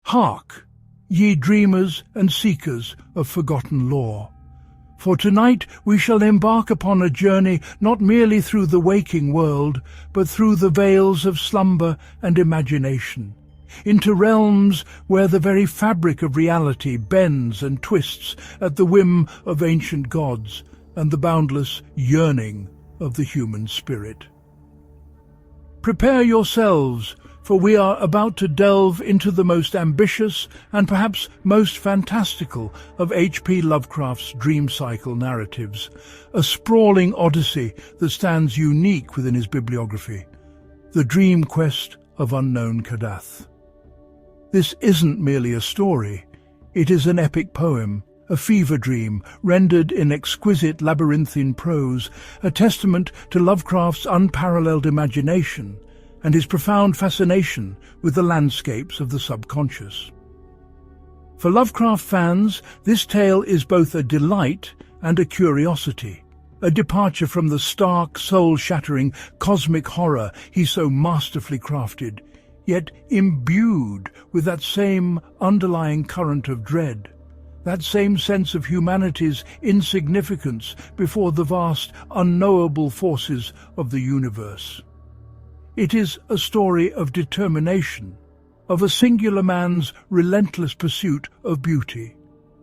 Hark, ye dreamers and seekers of forgotten lore, for tonight we shall embark upon a journey not merely through the waking world, but through the veils of slumber and imagination, into realms where the very fabric of reality bends and twists at the whim of ancient gods and the boundless yearning of the human spirit. Prepare yourselves, for we are about to delve into the most ambitious and perhaps most fantastical of H.P. Lovecraft's dream cycle narratives, a sprawling odyssey that stands unique within his bibliography, the dream quest of unknown Kadath. This isn't merely a story, it is an epic poem, a fever dream rendered in exquisite labyrinthine prose, a testament to Lovecraft's unparalleled imagination and his profound fascination with the landscapes of the subconscious. For Lovecraft fans, this tale is both a delight and a curiosity, a departure from the stark, soul-shattering cosmic horror he so masterfully crafted, yet imbued with that same underlying current of dread, that same sense of humanity's insignificance before the vast, unknowable forces of the universe. It is a story of determination, of a singular man's relentless pursuit of beauty,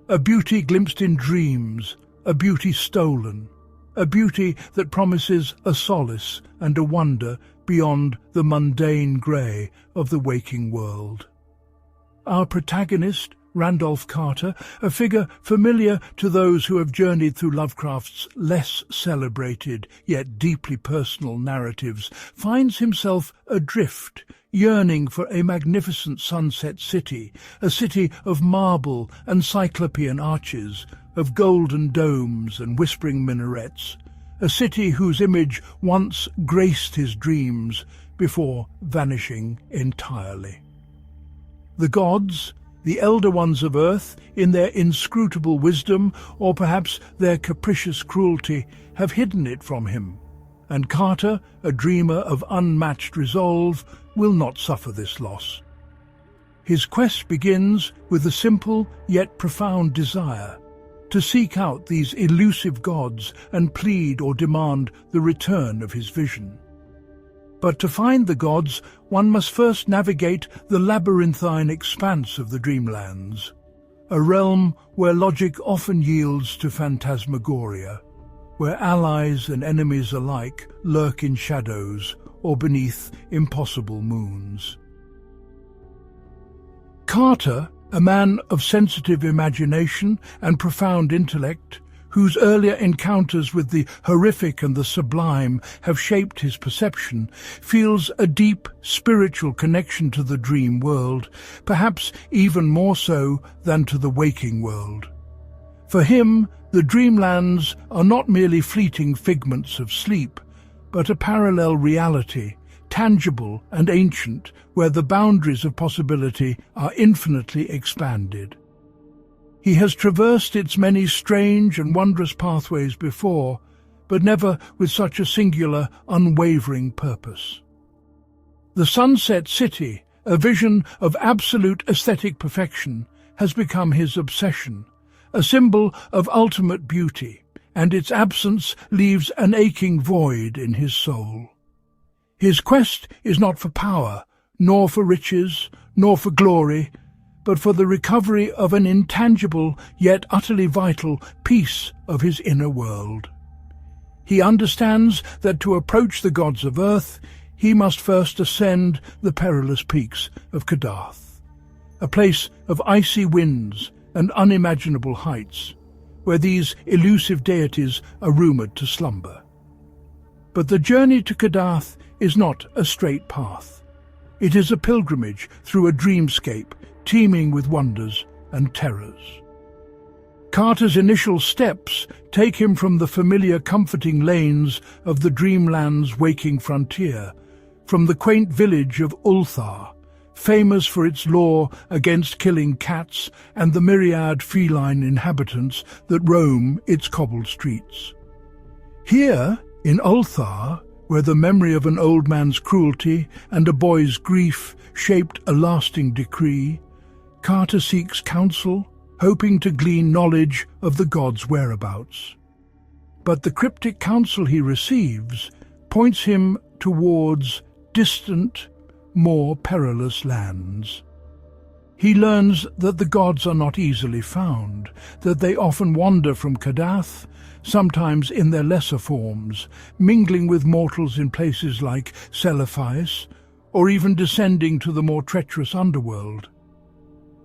a beauty glimpsed in dreams, a beauty stolen, a beauty that promises a solace and a wonder beyond the mundane grey of the waking world. Our protagonist, Randolph Carter, a figure familiar to those who have journeyed through Lovecraft's less celebrated yet deeply personal narratives, finds himself adrift, yearning for a magnificent sunset city, a city of marble and cyclopean arches, of golden domes and whispering minarets, a city whose image once graced his dreams before vanishing entirely. The gods, the elder ones of Earth, in their inscrutable wisdom, or perhaps their capricious cruelty, have hidden it from him, and Carter, a dreamer of unmatched resolve, will not suffer this loss. His quest begins with a simple yet profound desire to seek out these elusive gods and plead or demand the return of his vision. But to find the gods, one must first navigate the labyrinthine expanse of the Dreamlands, a realm where logic often yields to phantasmagoria, where allies and enemies alike lurk in shadows or beneath impossible moons. Carter, a man of sensitive imagination and profound intellect, whose earlier encounters with the horrific and the sublime have shaped his perception, feels a deep spiritual connection to the dream world, perhaps even more so than to the waking world. For him, the Dreamlands are not merely fleeting figments of sleep, but a parallel reality, tangible and ancient, where the boundaries of possibility are infinitely expanded. He has traversed its many strange and wondrous pathways before, but never with such a singular, unwavering purpose. The Sunset City, a vision of absolute aesthetic perfection, has become his obsession, a symbol of ultimate beauty, and its absence leaves an aching void in his soul. His quest is not for power, nor for riches, nor for glory, but for the recovery of an intangible yet utterly vital piece of his inner world. He understands that to approach the gods of Earth, he must first ascend the perilous peaks of Kadath, a place of icy winds and unimaginable heights, where these elusive deities are rumoured to slumber. But the journey to Kadath is not a straight path. It is a pilgrimage through a dreamscape teeming with wonders and terrors. Carter's initial steps take him from the familiar comforting lanes of the Dreamland's waking frontier, from the quaint village of Ulthar, famous for its law against killing cats and the myriad feline inhabitants that roam its cobbled streets. Here, in Ulthar, where the memory of an old man's cruelty and a boy's grief shaped a lasting decree, Carter seeks counsel, hoping to glean knowledge of the gods' whereabouts. But the cryptic counsel he receives points him towards distant, more perilous lands. He learns that the gods are not easily found, that they often wander from Kadath, sometimes in their lesser forms, mingling with mortals in places like Celepheis, or even descending to the more treacherous underworld.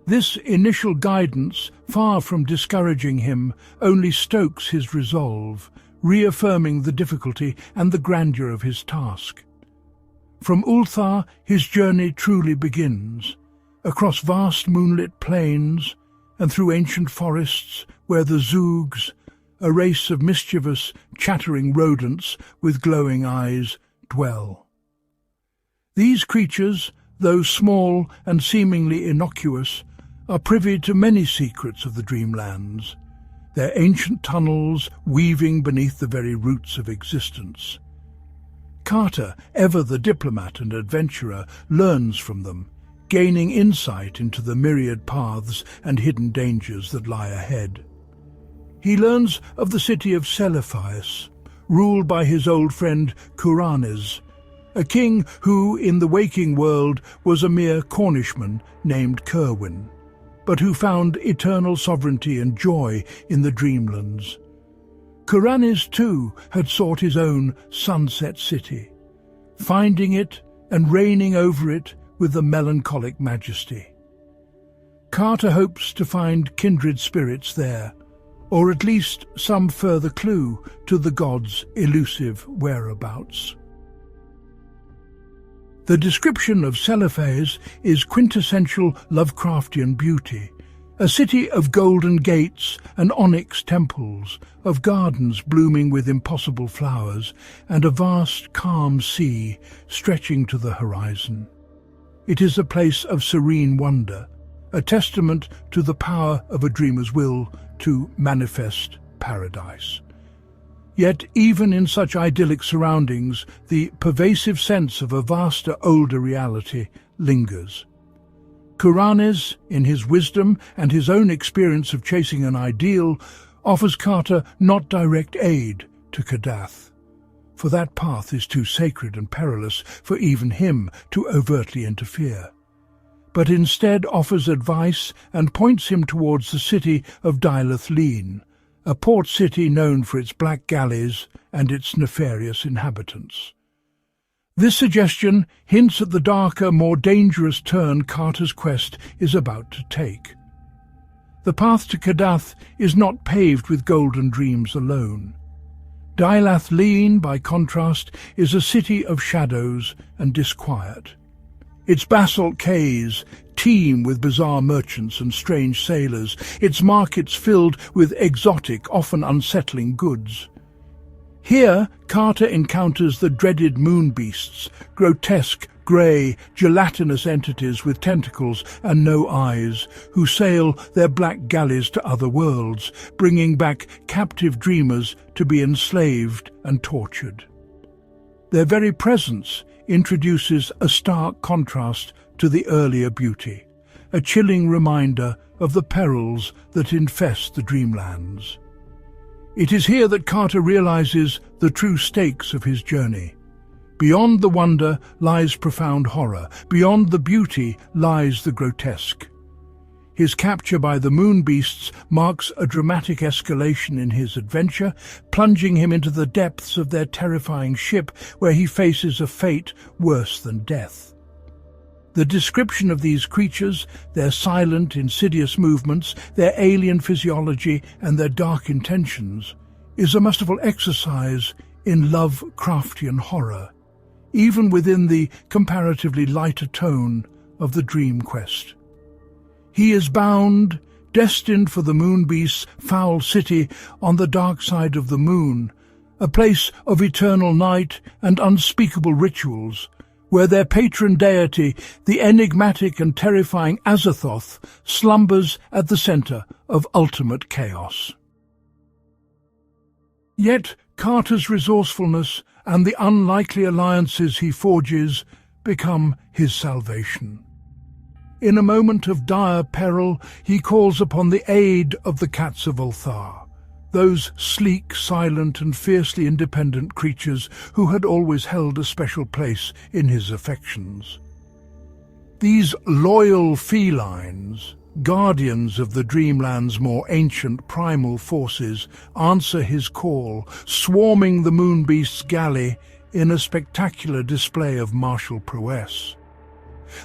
This initial guidance, far from discouraging him, only stokes his resolve, reaffirming the difficulty and the grandeur of his task. From Ulthar his journey truly begins, across vast moonlit plains and through ancient forests where the Zoogs, a race of mischievous, chattering rodents with glowing eyes, dwell. These creatures, though small and seemingly innocuous, are privy to many secrets of the Dreamlands, their ancient tunnels weaving beneath the very roots of existence. Carter, ever the diplomat and adventurer, learns from them, gaining insight into the myriad paths and hidden dangers that lie ahead. He learns of the city of Celepheis, ruled by his old friend Kuranes, a king who, in the waking world, was a mere Cornishman named Kerwin, but who found eternal sovereignty and joy in the Dreamlands. Kuranes, too, had sought his own sunset city, finding it and reigning over it with a melancholic majesty. Carter hopes to find kindred spirits there, or at least some further clue to the gods' elusive whereabouts. The description of Celepheis is quintessential Lovecraftian beauty, a city of golden gates and onyx temples, of gardens blooming with impossible flowers, and a vast, calm sea stretching to the horizon. It is a place of serene wonder, a testament to the power of a dreamer's will to manifest paradise. Yet even in such idyllic surroundings, the pervasive sense of a vaster, older reality lingers. Kuranes, in his wisdom and his own experience of chasing an ideal, offers Carter not direct aid to Kadath, for that path is too sacred and perilous for even him to overtly interfere, but instead offers advice and points him towards the city of Dileth Leen, a port city known for its black galleys and its nefarious inhabitants. This suggestion hints at the darker, more dangerous turn Carter's quest is about to take. The path to Kadath is not paved with golden dreams alone. Dileth Leen, by contrast, is a city of shadows and disquiet. Its basalt quays teem with bizarre merchants and strange sailors, its markets filled with exotic, often unsettling goods. Here, Carter encounters the dreaded moon beasts, grotesque, grey, gelatinous entities with tentacles and no eyes, who sail their black galleys to other worlds, bringing back captive dreamers to be enslaved and tortured. Their very presence introduces a stark contrast to the earlier beauty, a chilling reminder of the perils that infest the Dreamlands. It is here that Carter realizes the true stakes of his journey. Beyond the wonder lies profound horror, beyond the beauty lies the grotesque. His capture by the moon beasts marks a dramatic escalation in his adventure, plunging him into the depths of their terrifying ship where he faces a fate worse than death. The description of these creatures, their silent, insidious movements, their alien physiology and their dark intentions, is a masterful exercise in Lovecraftian horror, even within the comparatively lighter tone of the dream quest. He is bound, destined for the moon beast's foul city on the dark side of the moon, a place of eternal night and unspeakable rituals, where their patron deity, the enigmatic and terrifying Azathoth, slumbers at the center of ultimate chaos. Yet Carter's resourcefulness and the unlikely alliances he forges become his salvation. In a moment of dire peril, he calls upon the aid of the cats of Ulthar, those sleek, silent and fiercely independent creatures who had always held a special place in his affections. These loyal felines, guardians of the Dreamlands' more ancient primal forces, answer his call, swarming the Moonbeast's galley in a spectacular display of martial prowess.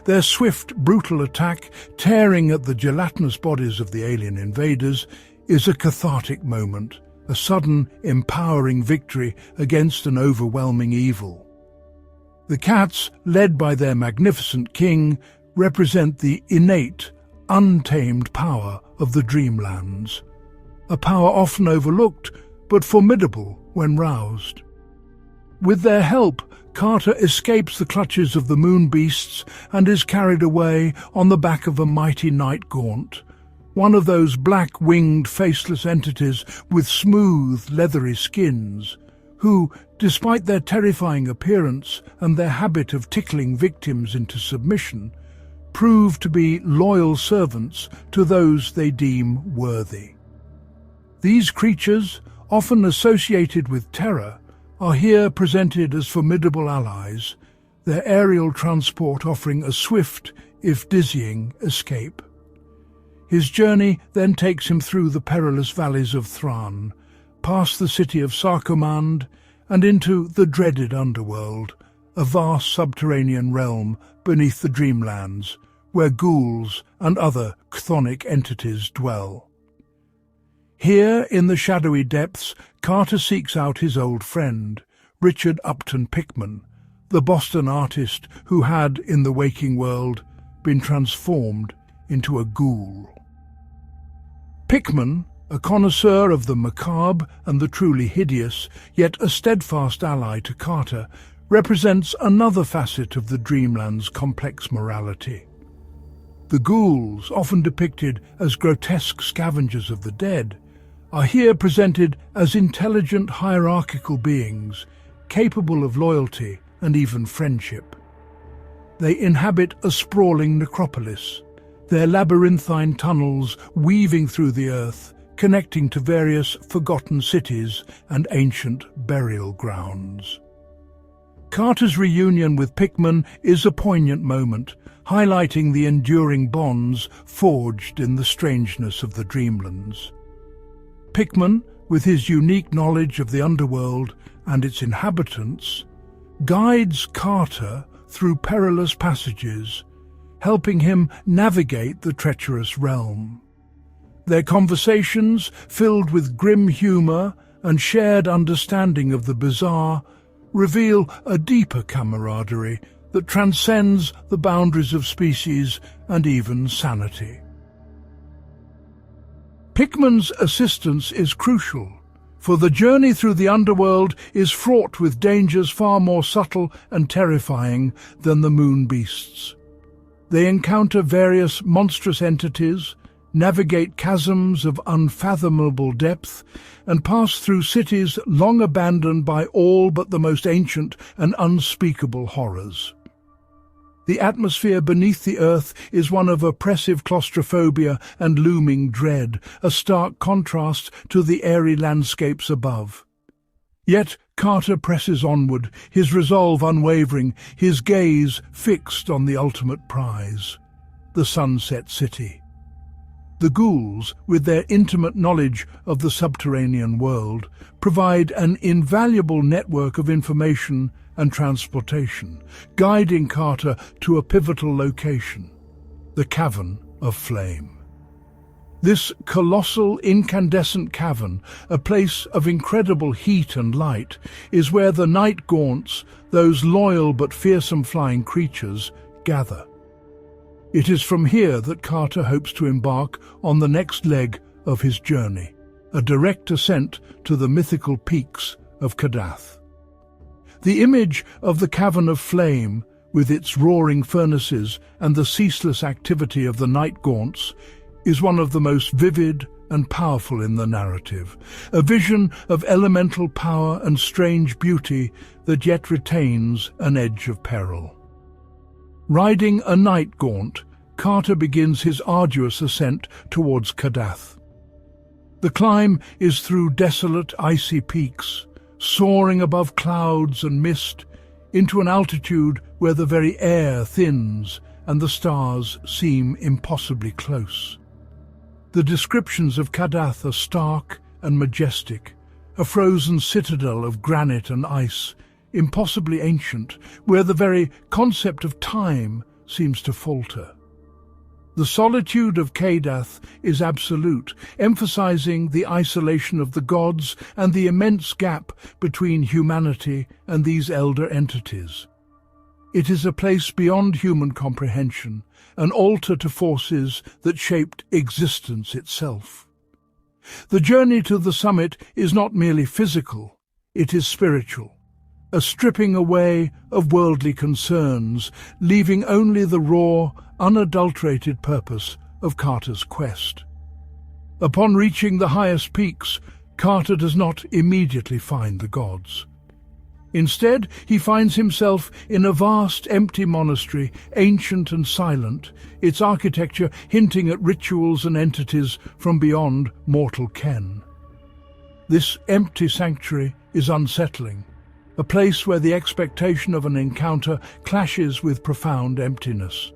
Their swift, brutal attack, tearing at the gelatinous bodies of the alien invaders, is a cathartic moment, a sudden, empowering victory against an overwhelming evil. The cats, led by their magnificent king, represent the innate, untamed power of the Dreamlands, a power often overlooked but formidable when roused. With their help, Carter escapes the clutches of the moon beasts and is carried away on the back of a mighty Night-Gaunt, one of those black-winged, faceless entities with smooth, leathery skins, who, despite their terrifying appearance and their habit of tickling victims into submission, prove to be loyal servants to those they deem worthy. These creatures, often associated with terror, are here presented as formidable allies, their aerial transport offering a swift, if dizzying, escape. His journey then takes him through the perilous valleys of Thran, past the city of Sarkomand, and into the dreaded underworld, a vast subterranean realm beneath the Dreamlands, where ghouls and other chthonic entities dwell. Here, in the shadowy depths, Carter seeks out his old friend, Richard Upton Pickman, the Boston artist who had, in the waking world, been transformed into a ghoul. Pickman, a connoisseur of the macabre and the truly hideous, yet a steadfast ally to Carter, represents another facet of the Dreamlands' complex morality. The ghouls, often depicted as grotesque scavengers of the dead, are here presented as intelligent hierarchical beings, capable of loyalty and even friendship. They inhabit a sprawling necropolis, their labyrinthine tunnels weaving through the earth, connecting to various forgotten cities and ancient burial grounds. Carter's reunion with Pickman is a poignant moment, highlighting the enduring bonds forged in the strangeness of the Dreamlands. Pickman, with his unique knowledge of the underworld and its inhabitants, guides Carter through perilous passages, helping him navigate the treacherous realm. Their conversations, filled with grim humour and shared understanding of the bizarre, reveal a deeper camaraderie that transcends the boundaries of species and even sanity. Pickman's assistance is crucial, for the journey through the underworld is fraught with dangers far more subtle and terrifying than the moon beasts. They encounter various monstrous entities, navigate chasms of unfathomable depth, and pass through cities long abandoned by all but the most ancient and unspeakable horrors. The atmosphere beneath the earth is one of oppressive claustrophobia and looming dread, a stark contrast to the airy landscapes above. Yet Carter presses onward, his resolve unwavering, his gaze fixed on the ultimate prize, the Sunset City. The ghouls, with their intimate knowledge of the subterranean world, provide an invaluable network of information and transportation, guiding Carter to a pivotal location, the Cavern of Flame. This colossal incandescent cavern, a place of incredible heat and light, is where the Night-Gaunts, those loyal but fearsome flying creatures, gather. It is from here that Carter hopes to embark on the next leg of his journey, a direct ascent to the mythical peaks of Kadath. The image of the Cavern of Flame, with its roaring furnaces and the ceaseless activity of the Night-Gaunts, is one of the most vivid and powerful in the narrative, a vision of elemental power and strange beauty that yet retains an edge of peril. Riding a Night-Gaunt, Carter begins his arduous ascent towards Kadath. The climb is through desolate, icy peaks, soaring above clouds and mist into an altitude where the very air thins and the stars seem impossibly close. The descriptions of Kadath are stark and majestic, a frozen citadel of granite and ice, impossibly ancient, where the very concept of time seems to falter. The solitude of Kadath is absolute, emphasizing the isolation of the gods and the immense gap between humanity and these elder entities. It is a place beyond human comprehension, an altar to forces that shaped existence itself. The journey to the summit is not merely physical, it is spiritual, a stripping away of worldly concerns, leaving only the raw, unadulterated purpose of Carter's quest. Upon reaching the highest peaks, Carter does not immediately find the gods. Instead, he finds himself in a vast, empty monastery, ancient and silent, its architecture hinting at rituals and entities from beyond mortal ken. This empty sanctuary is unsettling, a place where the expectation of an encounter clashes with profound emptiness.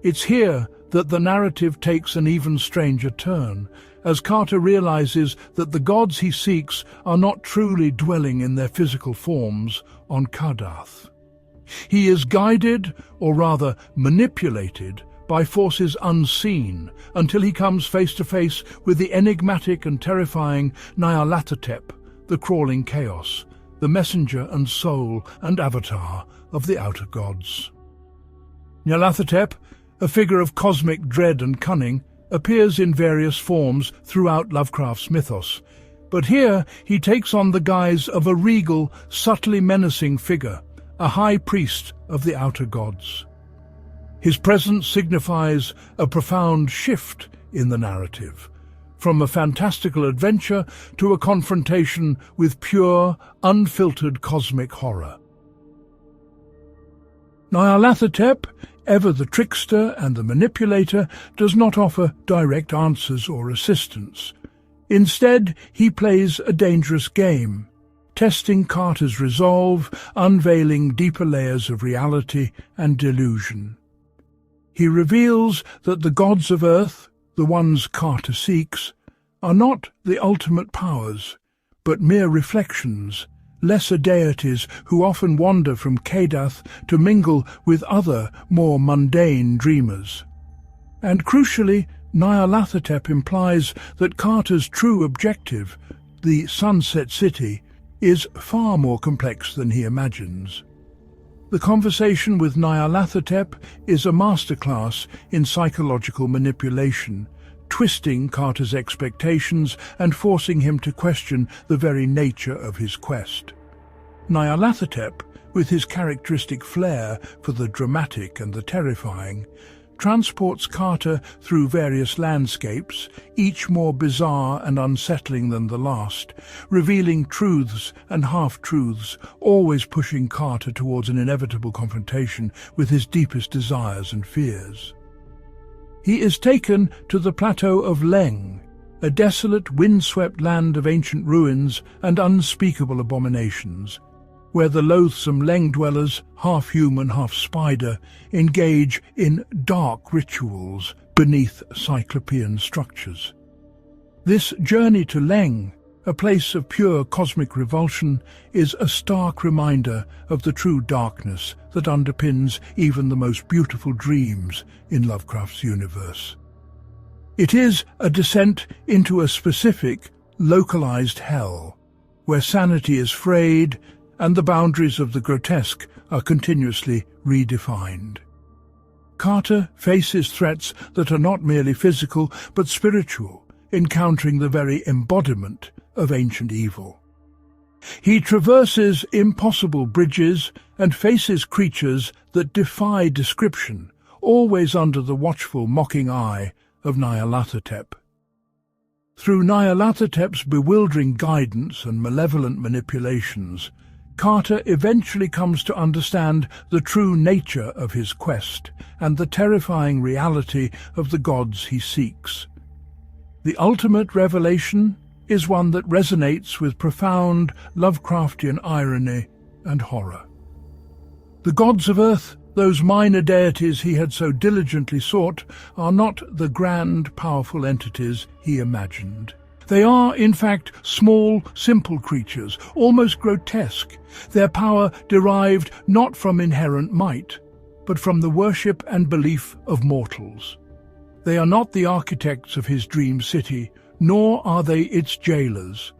It's here that the narrative takes an even stranger turn, as Carter realizes that the gods he seeks are not truly dwelling in their physical forms on Kadath. He is guided, or rather manipulated, by forces unseen until he comes face to face with the enigmatic and terrifying Nyarlathotep, the crawling chaos, the messenger and soul and avatar of the outer gods. Nyarlathotep, a figure of cosmic dread and cunning, appears in various forms throughout Lovecraft's mythos, but here he takes on the guise of a regal, subtly menacing figure, a high priest of the outer gods. His presence signifies a profound shift in the narrative, from a fantastical adventure to a confrontation with pure, unfiltered cosmic horror. Nyarlathotep, ever the trickster and the manipulator, does not offer direct answers or assistance. Instead, he plays a dangerous game, testing Carter's resolve, unveiling deeper layers of reality and delusion. He reveals that the gods of Earth, the ones Carter seeks, are not the ultimate powers, but mere reflections, lesser deities who often wander from Kadath to mingle with other, more mundane dreamers. And crucially, Nyarlathotep implies that Carter's true objective, the Sunset City, is far more complex than he imagines. The conversation with Nyarlathotep is a masterclass in psychological manipulation, twisting Carter's expectations and forcing him to question the very nature of his quest. Nyarlathotep, with his characteristic flair for the dramatic and the terrifying, transports Carter through various landscapes, each more bizarre and unsettling than the last, revealing truths and half-truths, always pushing Carter towards an inevitable confrontation with his deepest desires and fears. He is taken to the plateau of Leng, a desolate, windswept land of ancient ruins and unspeakable abominations, where the loathsome Leng dwellers, half-human, half-spider, engage in dark rituals beneath cyclopean structures. This journey to Leng, a place of pure cosmic revulsion, is a stark reminder of the true darkness that underpins even the most beautiful dreams in Lovecraft's universe. It is a descent into a specific, localized hell, where sanity is frayed and the boundaries of the grotesque are continuously redefined. Carter faces threats that are not merely physical but spiritual, encountering the very embodiment of ancient evil. He traverses impossible bridges and faces creatures that defy description, always under the watchful, mocking eye of Nyarlathotep. Through Nyarlathotep's bewildering guidance and malevolent manipulations, Carter eventually comes to understand the true nature of his quest and the terrifying reality of the gods he seeks. The ultimate revelation is one that resonates with profound Lovecraftian irony and horror. The gods of Earth, those minor deities he had so diligently sought, are not the grand, powerful entities he imagined. They are, in fact, small, simple creatures, almost grotesque, their power derived not from inherent might, but from the worship and belief of mortals. They are not the architects of his dream city, nor are they its jailers.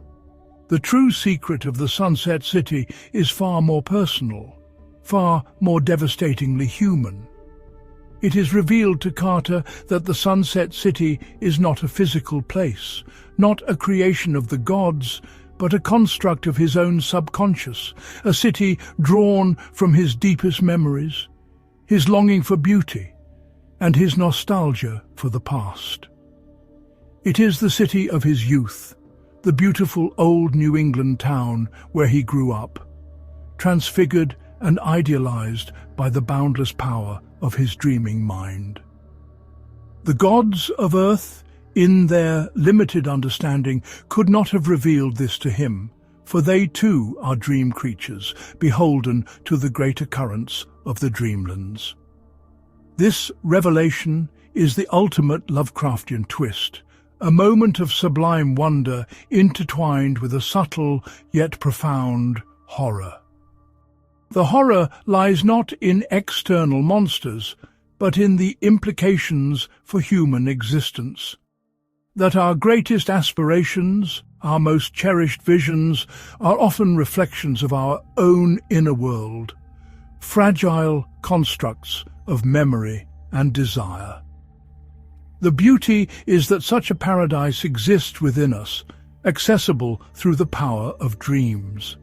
The true secret of the Sunset City is far more personal, far more devastatingly human. It is revealed to Carter that the Sunset City is not a physical place, not a creation of the gods, but a construct of his own subconscious, a city drawn from his deepest memories, his longing for beauty, and his nostalgia for the past. It is the city of his youth, the beautiful old New England town where he grew up, transfigured and idealized by the boundless power of his dreaming mind. The gods of Earth, in their limited understanding, could not have revealed this to him, for they too are dream creatures, beholden to the greater currents of the Dreamlands. This revelation is the ultimate Lovecraftian twist, a moment of sublime wonder intertwined with a subtle yet profound horror. The horror lies not in external monsters, but in the implications for human existence. That our greatest aspirations, our most cherished visions, are often reflections of our own inner world, fragile constructs of memory and desire. The beauty is that such a paradise exists within us, accessible through the power of dreams.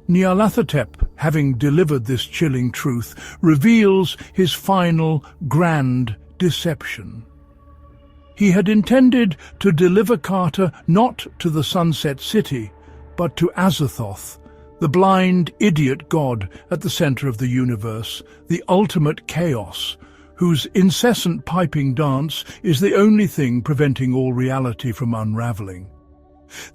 Nyarlathotep, having delivered this chilling truth, reveals his final, grand deception. He had intended to deliver Carter not to the Sunset City, but to Azathoth, the blind, idiot god at the center of the universe, the ultimate chaos, whose incessant piping dance is the only thing preventing all reality from unraveling.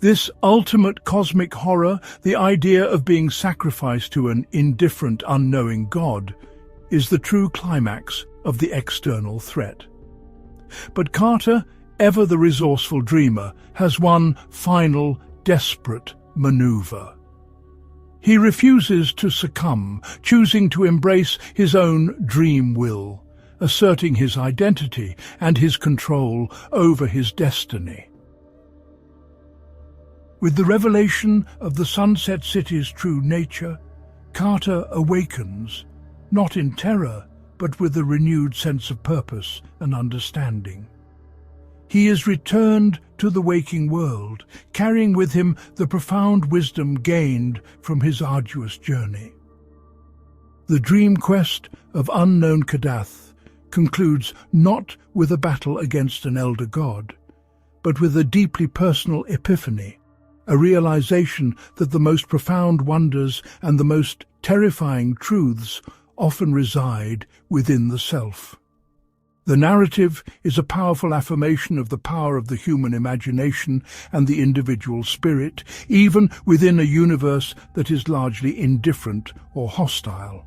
This ultimate cosmic horror, the idea of being sacrificed to an indifferent, unknowing god, is the true climax of the external threat. But Carter, ever the resourceful dreamer, has one final, desperate maneuver. He refuses to succumb, choosing to embrace his own dream will, asserting his identity and his control over his destiny. With the revelation of the Sunset City's true nature, Carter awakens, not in terror, but with a renewed sense of purpose and understanding. He is returned to the waking world, carrying with him the profound wisdom gained from his arduous journey. The dream quest of unknown Kadath concludes not with a battle against an elder god, but with a deeply personal epiphany, a realization that the most profound wonders and the most terrifying truths often reside within the self. The narrative is a powerful affirmation of the power of the human imagination and the individual spirit, even within a universe that is largely indifferent or hostile.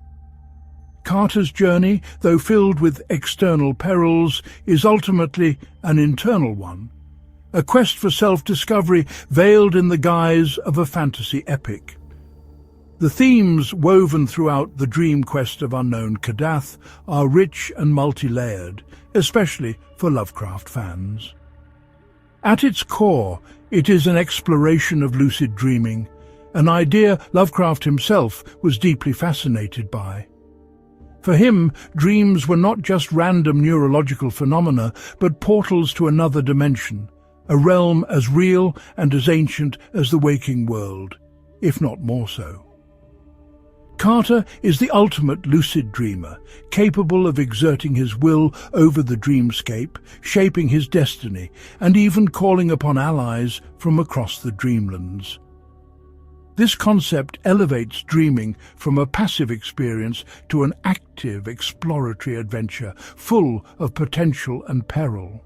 Carter's journey, though filled with external perils, is ultimately an internal one, a quest for self-discovery veiled in the guise of a fantasy epic. The themes woven throughout the dream quest of unknown Kadath are rich and multi-layered, especially for Lovecraft fans. At its core, it is an exploration of lucid dreaming, an idea Lovecraft himself was deeply fascinated by. For him, dreams were not just random neurological phenomena, but portals to another dimension, a realm as real and as ancient as the waking world, if not more so. Carter is the ultimate lucid dreamer, capable of exerting his will over the dreamscape, shaping his destiny, and even calling upon allies from across the Dreamlands. This concept elevates dreaming from a passive experience to an active, exploratory adventure, full of potential and peril.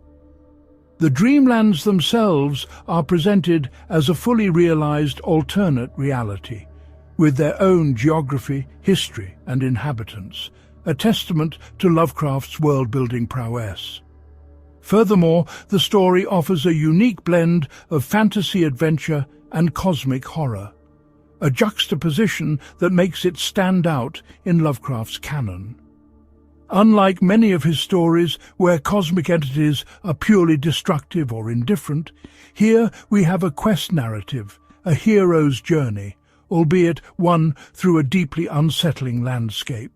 The Dreamlands themselves are presented as a fully realized alternate reality, with their own geography, history, and inhabitants, a testament to Lovecraft's world-building prowess. Furthermore, the story offers a unique blend of fantasy adventure and cosmic horror, a juxtaposition that makes it stand out in Lovecraft's canon. Unlike many of his stories where cosmic entities are purely destructive or indifferent, here we have a quest narrative, a hero's journey, albeit one through a deeply unsettling landscape.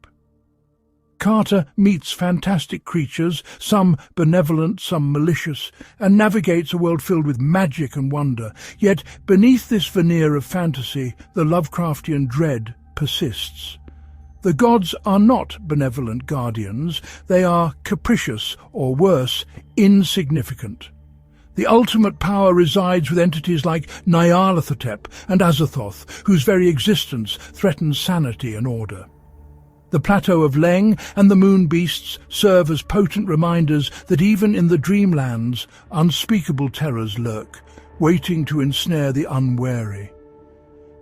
Carter meets fantastic creatures, some benevolent, some malicious, and navigates a world filled with magic and wonder. Yet beneath this veneer of fantasy, the Lovecraftian dread persists. The gods are not benevolent guardians, they are capricious, or worse, insignificant. The ultimate power resides with entities like Nyarlathotep and Azathoth, whose very existence threatens sanity and order. The Plateau of Leng and the moon beasts serve as potent reminders that even in the Dreamlands, unspeakable terrors lurk, waiting to ensnare the unwary.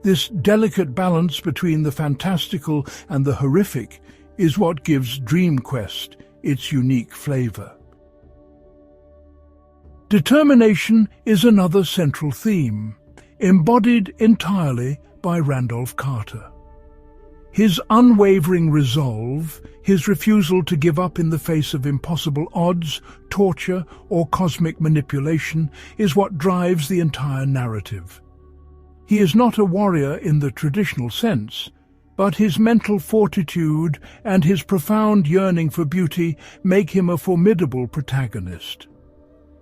This delicate balance between the fantastical and the horrific is what gives DreamQuest its unique flavor. Determination is another central theme, embodied entirely by Randolph Carter. His unwavering resolve, his refusal to give up in the face of impossible odds, torture, or cosmic manipulation is what drives the entire narrative. He is not a warrior in the traditional sense, but his mental fortitude and his profound yearning for beauty make him a formidable protagonist.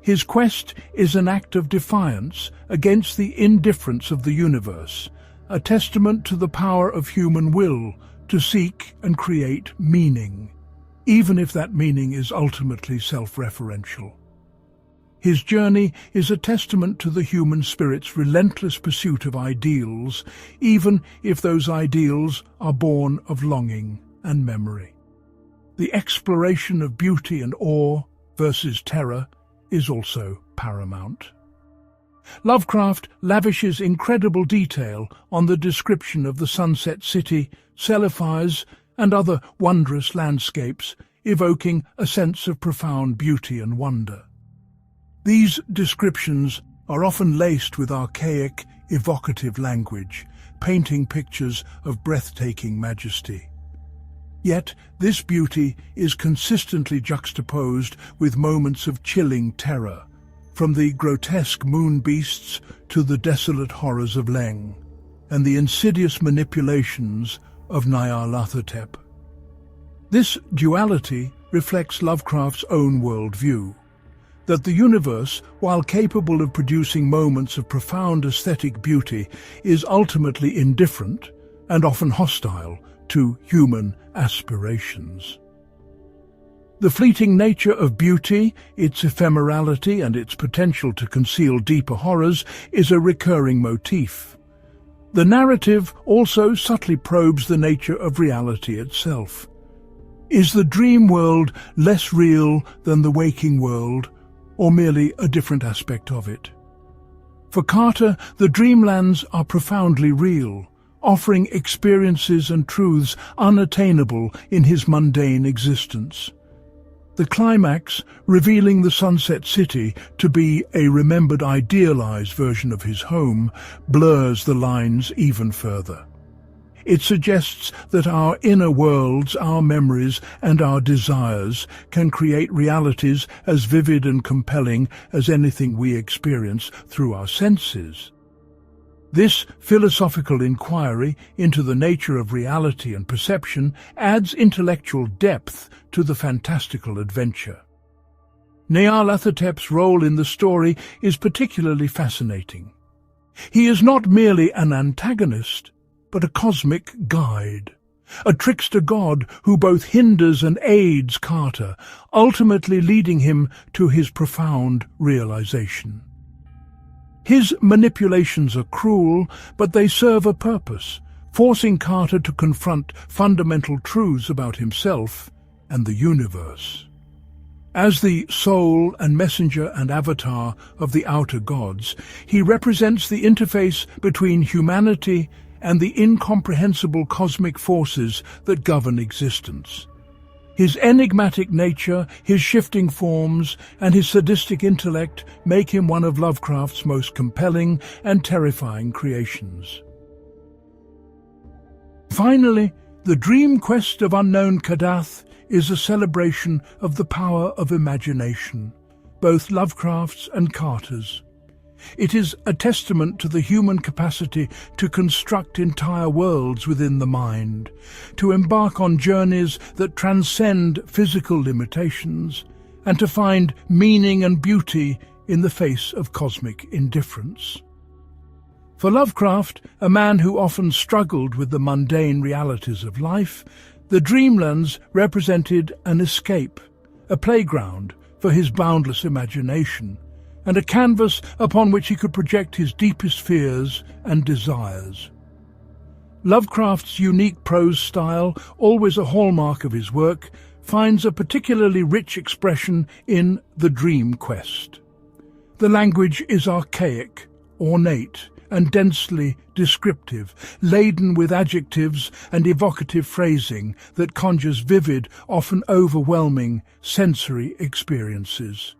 His quest is an act of defiance against the indifference of the universe, a testament to the power of human will to seek and create meaning, even if that meaning is ultimately self-referential. His journey is a testament to the human spirit's relentless pursuit of ideals, even if those ideals are born of longing and memory. The exploration of beauty and awe versus terror is also paramount. Lovecraft lavishes incredible detail on the description of the Sunset City, Celephas, and other wondrous landscapes, evoking a sense of profound beauty and wonder. These descriptions are often laced with archaic, evocative language, painting pictures of breathtaking majesty. Yet this beauty is consistently juxtaposed with moments of chilling terror, from the grotesque moon beasts to the desolate horrors of Leng, and the insidious manipulations of Nyarlathotep. This duality reflects Lovecraft's own worldview, that the universe, while capable of producing moments of profound aesthetic beauty, is ultimately indifferent and often hostile to human aspirations. The fleeting nature of beauty, its ephemerality and its potential to conceal deeper horrors is a recurring motif. The narrative also subtly probes the nature of reality itself. Is the dream world less real than the waking world, or merely a different aspect of it? For Carter, the Dreamlands are profoundly real, offering experiences and truths unattainable in his mundane existence. The climax, revealing the Sunset City to be a remembered idealized version of his home, blurs the lines even further. It suggests that our inner worlds, our memories, and our desires can create realities as vivid and compelling as anything we experience through our senses. This philosophical inquiry into the nature of reality and perception adds intellectual depth to the fantastical adventure. Nyarlathotep's role in the story is particularly fascinating. He is not merely an antagonist, but a cosmic guide, a trickster god who both hinders and aids Carter, ultimately leading him to his profound realization. His manipulations are cruel, but they serve a purpose, forcing Carter to confront fundamental truths about himself and the universe. As the soul and messenger and avatar of the outer gods, he represents the interface between humanity and the incomprehensible cosmic forces that govern existence. His enigmatic nature, his shifting forms, and his sadistic intellect make him one of Lovecraft's most compelling and terrifying creations. Finally, the dream quest of unknown Kadath is a celebration of the power of imagination, both Lovecraft's and Carter's. It is a testament to the human capacity to construct entire worlds within the mind, to embark on journeys that transcend physical limitations, and to find meaning and beauty in the face of cosmic indifference. For Lovecraft, a man who often struggled with the mundane realities of life, the Dreamlands represented an escape, a playground for his boundless imagination, and a canvas upon which he could project his deepest fears and desires. Lovecraft's unique prose style, always a hallmark of his work, finds a particularly rich expression in The Dream Quest. The language is archaic, ornate, and densely descriptive, laden with adjectives and evocative phrasing that conjures vivid, often overwhelming, sensory experiences.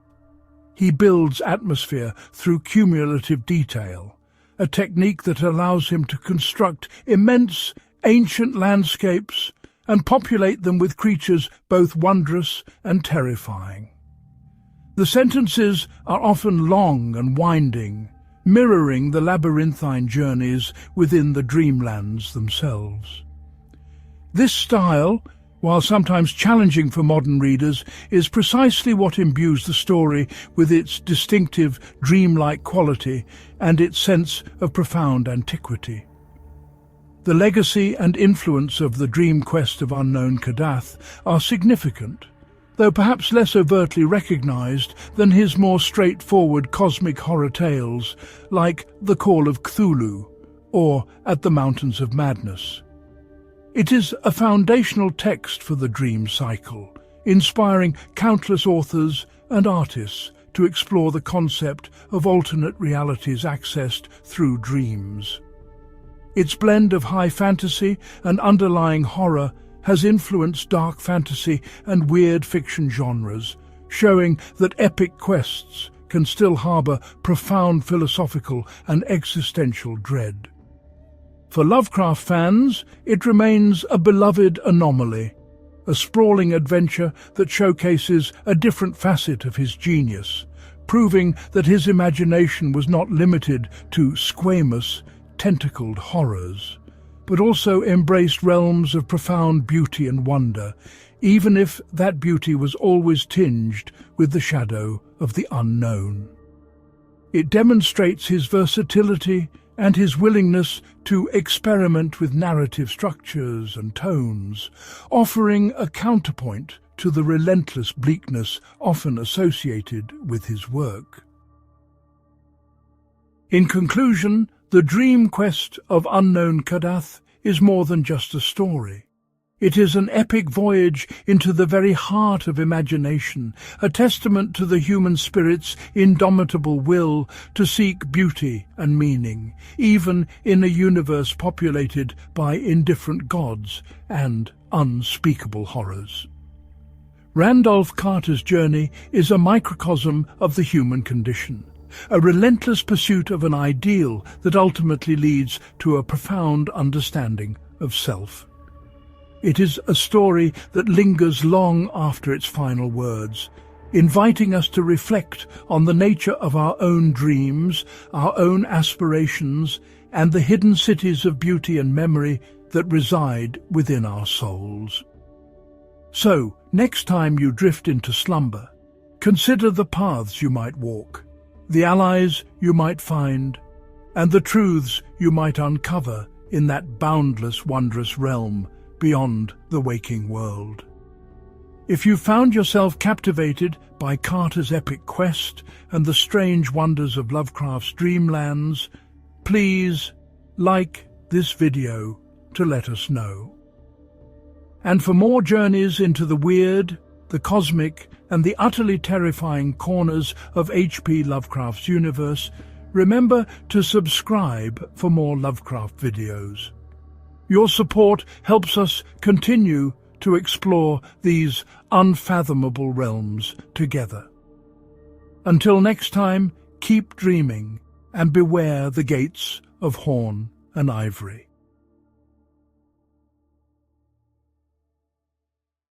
He builds atmosphere through cumulative detail, a technique that allows him to construct immense, ancient landscapes and populate them with creatures both wondrous and terrifying. The sentences are often long and winding, mirroring the labyrinthine journeys within the Dreamlands themselves. This style, while sometimes challenging for modern readers, is precisely what imbues the story with its distinctive dreamlike quality and its sense of profound antiquity. The legacy and influence of the dream quest of unknown Kadath are significant, though perhaps less overtly recognized than his more straightforward cosmic horror tales like The Call of Cthulhu or At the Mountains of Madness. It is a foundational text for the dream cycle, inspiring countless authors and artists to explore the concept of alternate realities accessed through dreams. Its blend of high fantasy and underlying horror has influenced dark fantasy and weird fiction genres, showing that epic quests can still harbour profound philosophical and existential dread. For Lovecraft fans, it remains a beloved anomaly, a sprawling adventure that showcases a different facet of his genius, proving that his imagination was not limited to squamous, tentacled horrors, but also embraced realms of profound beauty and wonder, even if that beauty was always tinged with the shadow of the unknown. It demonstrates his versatility and his willingness to experiment with narrative structures and tones, offering a counterpoint to the relentless bleakness often associated with his work. In conclusion, the dream quest of unknown Kadath is more than just a story. It is an epic voyage into the very heart of imagination, a testament to the human spirit's indomitable will to seek beauty and meaning, even in a universe populated by indifferent gods and unspeakable horrors. Randolph Carter's journey is a microcosm of the human condition, a relentless pursuit of an ideal that ultimately leads to a profound understanding of self. It is a story that lingers long after its final words, inviting us to reflect on the nature of our own dreams, our own aspirations, and the hidden cities of beauty and memory that reside within our souls. So, next time you drift into slumber, consider the paths you might walk, the allies you might find, and the truths you might uncover in that boundless, wondrous realm beyond the waking world. If you found yourself captivated by Carter's epic quest and the strange wonders of Lovecraft's Dreamlands, please like this video to let us know. And for more journeys into the weird, the cosmic, and the utterly terrifying corners of H.P. Lovecraft's universe, remember to subscribe for more Lovecraft videos. Your support helps us continue to explore these unfathomable realms together. Until next time, keep dreaming and beware the gates of horn and ivory.